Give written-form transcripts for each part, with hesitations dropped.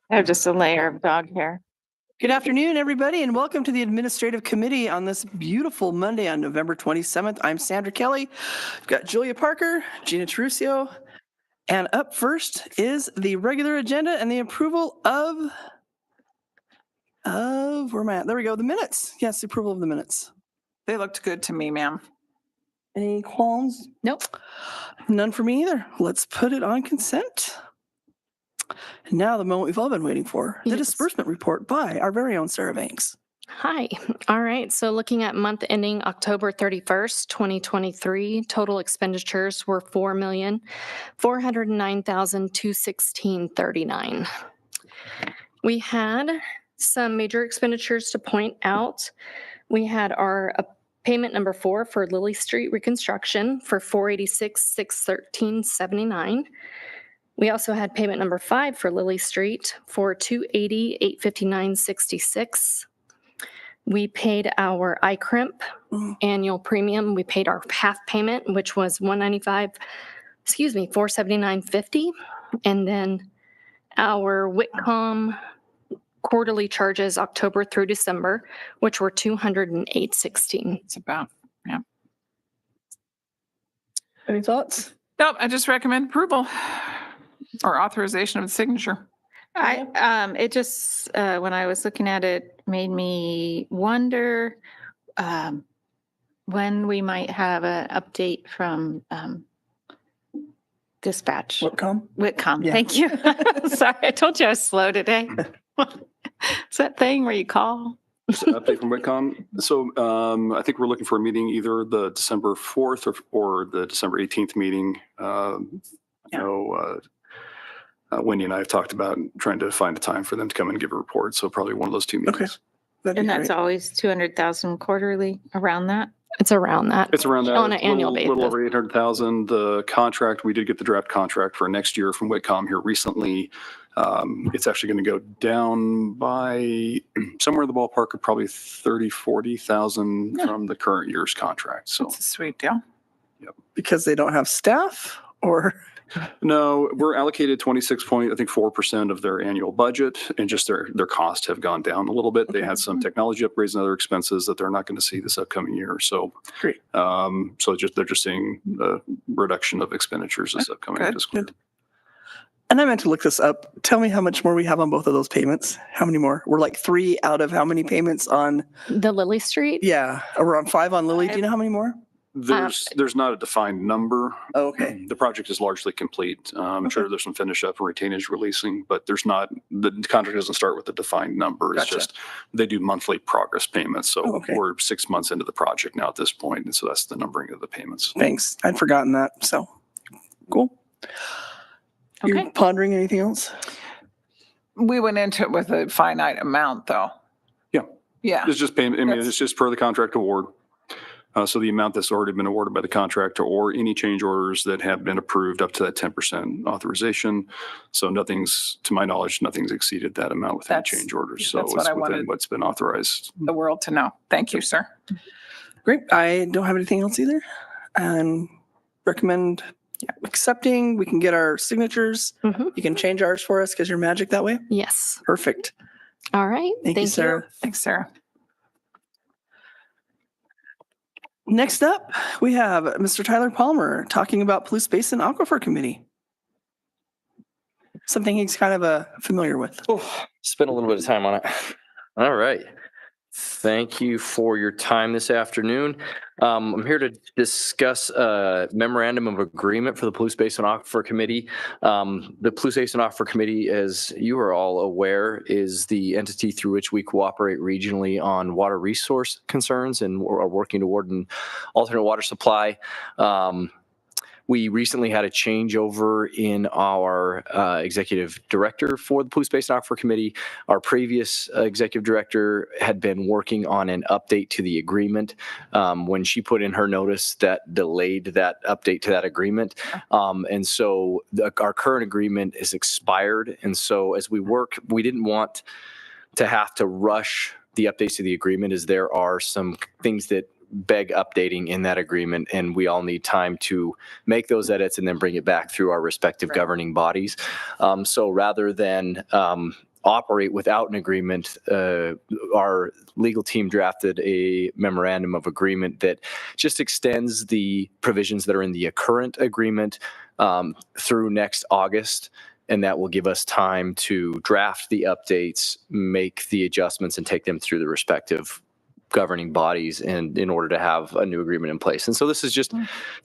I have just a layer of dog hair. Good afternoon, everybody, and welcome to the Administrative Committee on this beautiful Monday on November 27th. I'm Sandra Kelly. I've got Julia Parker, Gina Terusio, and up first is the regular agenda and the approval of where am I at? There we go, the minutes. Yes, the approval of the minutes. They looked good to me, ma'am. Any qualms? Nope. None for me either. Let's put it on consent. And now the moment we've all been waiting for, the Yes. disbursement report by our very own Sarah Banks. Hi. All right. So looking at month ending October 31st, 2023, total expenditures were $4,409,216.39. We had some major expenditures to point out. We had our payment number 4 for Lily Street reconstruction for $486,613.79. We also had payment number 5 for Lily Street for $280,859.66. We paid our iCrimp annual premium. We paid our half payment, which was $479.50. And then our Whitcomb quarterly charges October through December, which were $208.16. It's about, yeah. Any thoughts? Nope, I just recommend approval or authorization of the signature. It just, when I was looking at it, made me wonder when we might have an update from dispatch. Whitcomb, Yeah. thank you. Sorry, I told you I was slow today. It's that thing where you call. Just an update from Whitcomb. So I think we're looking for a meeting, either the December 4th or the December 18th meeting. Wendy and I have talked about trying to find a time for them to come and give a report. So probably one of those two meetings. Okay. And that's always 200,000 quarterly, around that. It's around that. It's around that. On an annual basis. A little over 800,000. The contract, we did get the draft contract for next year from Whitcomb here recently. It's actually going to go down by somewhere in the ballpark of probably 40,000 from the current year's contract. So It's a sweet deal. Because they don't have staff or? no, we're allocated 26.4% of their annual budget, and just their costs have gone down a little bit. They had some technology upgrades and other expenses that they're not going to see this upcoming year. So, Great. They're just seeing a reduction of expenditures this upcoming Good. fiscal year. And I meant to look this up. Tell me how much more we have on both of those payments. How many more? We're like 3 out of how many payments on? The Lily Street? Yeah, we're on 5 on Lily. Do you know how many more? There's not a defined number. Oh, okay. The project is largely complete. I'm sure there's some finish up and retainage releasing, but the contract doesn't start with a defined number. It's Gotcha. just, they do monthly progress payments. So Oh, okay. we're 6 months into the project now at this point, and so that's the numbering of the payments. Thanks. I'd forgotten that. So cool. Okay. You're pondering anything else? We went into it with a finite amount, though. Yeah. Yeah. It's just payment. I mean, That's- it's just per the contract award. So the amount that's already been awarded by the contractor or any change orders that have been approved up to that 10% authorization. So nothing's, to my knowledge, nothing's exceeded that amount with any That's- change orders. So that's what it's I within wanted. what's been authorized. The world to know. Thank you, sir. Great. I don't have anything else either. And recommend accepting. We can get our signatures. Mhm. You can change ours for us because you're magic that way. Yes. Perfect. All right. Thank you, Sarah. Thanks, Sarah. Next up, we have Mr. Tyler Palmer talking about Palouse Basin Aquifer Committee. Something he's kind of familiar with. Spent a little bit of time on it. All right. Thank you for your time this afternoon. I'm here to discuss a memorandum of agreement for the Palouse Basin Aquifer Committee. The Palouse Basin Aquifer Committee, as you are all aware, is the entity through which we cooperate regionally on water resource concerns and are working toward an alternate water supply. We recently had a changeover in our executive director for the Palouse Basin Aquifer Committee. Our previous executive director had been working on an update to the agreement. When she put in her notice, that delayed that update to that agreement. And so our current agreement is expired. And so as we work, we didn't want to have to rush the updates to the agreement, as there are some things that beg updating in that agreement, and we all need time to make those edits and then bring it back through our respective governing bodies. So rather than operate without an agreement, our legal team drafted a memorandum of agreement that just extends the provisions that are in the current agreement through next August. And that will give us time to draft the updates, make the adjustments, and take them through the respective governing bodies and in order to have a new agreement in place. And so this is just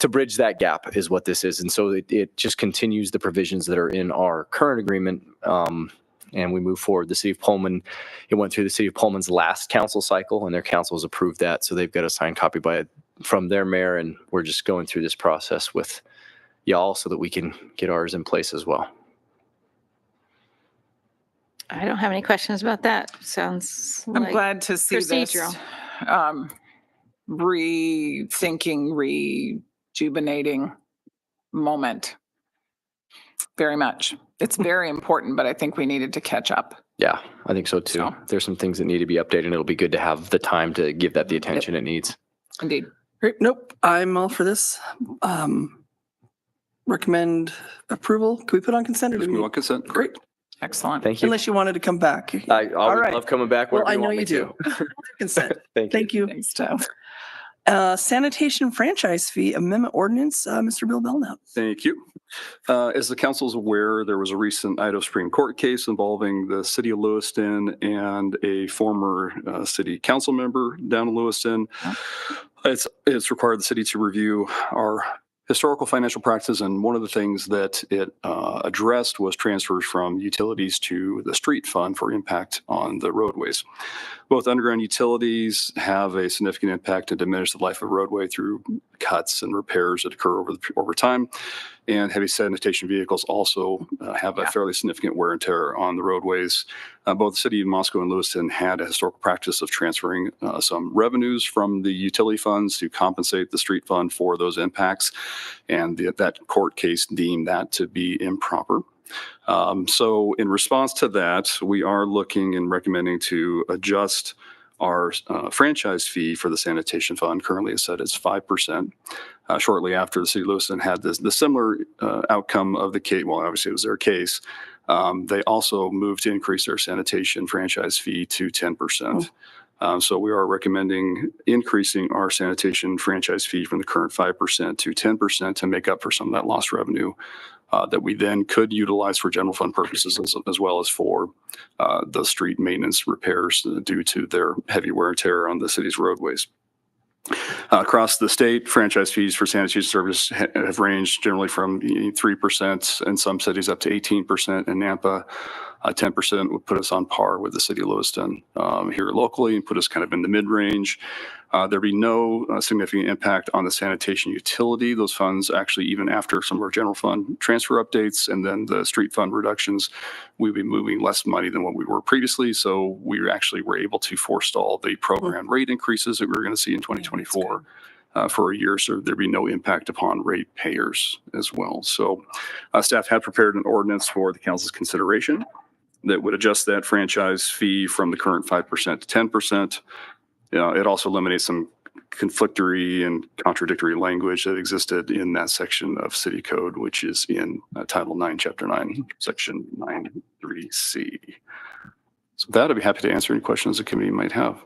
to bridge that gap is what this is. And so it just continues the provisions that are in our current agreement. And we move forward. The city of Pullman, it went through the city of Pullman's last council cycle and their council has approved that. So they've got a signed copy from their mayor. And we're just going through this process with y'all so that we can get ours in place as well. I don't have any questions about that. Sounds I'm like glad to see procedural. this rethinking, rejuvenating moment. Very much. It's very important, but I think we needed to catch up. Yeah, I think so too. So- There's some things that need to be updated and it'll be good to have the time to give that the attention it needs. Indeed. Great. Nope. I'm all for this. Recommend approval. Can we put on consent? Or do Just we move on consent. Great. Excellent. Thank you. Unless you wanted to come back. I All always right. love coming back. Well, whenever I know want you me do. Consent. to. Thank you. Thank you. Thanks, Jeff. Sanitation franchise fee amendment ordinance, Mr. Bill Belknap. Thank you. As the council is aware, there was a recent Idaho Supreme Court case involving the city of Lewiston and a former city council member down in Lewiston. It's required the city to review our historical financial practices, and one of the things that it addressed was transfers from utilities to the street fund for impact on the roadways. Both underground utilities have a significant impact to diminish the life of a roadway through cuts and repairs that occur over time. And heavy sanitation vehicles also have a fairly significant wear and tear on the roadways. Both the city of Moscow and Lewiston had a historical practice of transferring some revenues from the utility funds to compensate the street fund for those impacts. And that court case deemed that to be improper. So in response to that, we are looking and recommending to adjust our franchise fee for the sanitation fund. Currently it's set as 5%. Shortly after the city of Lewiston had the similar outcome of the case, well, obviously it was their case, they also moved to increase their sanitation franchise fee to 10%. So we are recommending increasing our sanitation franchise fee from the current 5% to 10% to make up for some of that lost revenue that we then could utilize for general fund purposes as well as for the street maintenance repairs due to their heavy wear and tear on the city's roadways. Across the state, franchise fees for sanitation service have ranged generally from 3% in some cities up to 18% in Nampa. 10% would put us on par with the city of Lewiston here locally and put us kind of in the mid-range. There'd be no significant impact on the sanitation utility. Those funds actually, even after some of our general fund transfer updates and then the street fund reductions, we'd be moving less money than what we were previously. So we actually were able to forestall the program rate increases that we were going to see in 2024 for a year. So there'd be no impact upon rate payers as well. So staff had prepared an ordinance for the council's consideration that would adjust that franchise fee from the current 5% to 10%. It also eliminates some conflictory and contradictory language that existed in that section of city code, which is in Title 9, Chapter 9, Section 9.3C. So with that, I'd be happy to answer any questions the committee might have.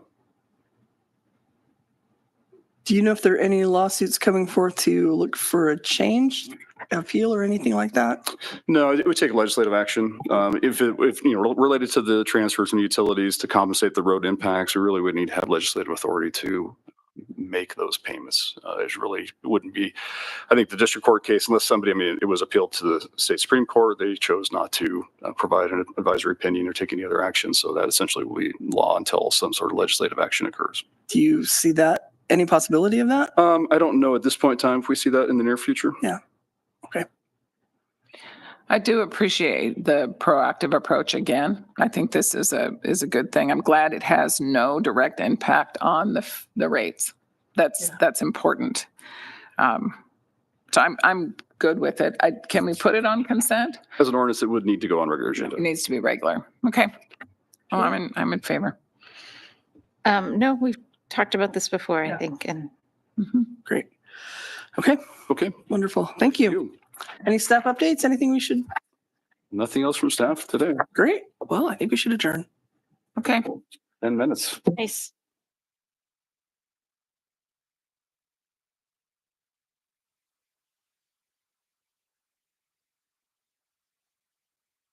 Do you know if there are any lawsuits coming forth to look for a change, appeal, or anything like that? No, it would take legislative action. If related to the transfers from utilities to compensate the road impacts, we really would need to have legislative authority to make those payments. It wouldn't be, I think the district court case, unless it was appealed to the state Supreme Court, they chose not to provide an advisory opinion or take any other action. So that essentially will be law until some sort of legislative action occurs. Do you see that? Any possibility of that? I don't know at this point in time if we see that in the near future. Yeah. Okay. I do appreciate the proactive approach again. I think this is a good thing. I'm glad it has no direct impact on the rates. That's important. So I'm good with it. Can we put it on consent? As an ordinance, it would need to go on regular agenda. It needs to be regular. Okay. Well, I'm in favor. No, we've talked about this before, Yeah. I think, and Great. Okay. Okay. Wonderful. Thank you. Any staff updates? Anything we should Nothing else from staff today. Great. Well, I think we should adjourn. Okay. 10 minutes. Nice.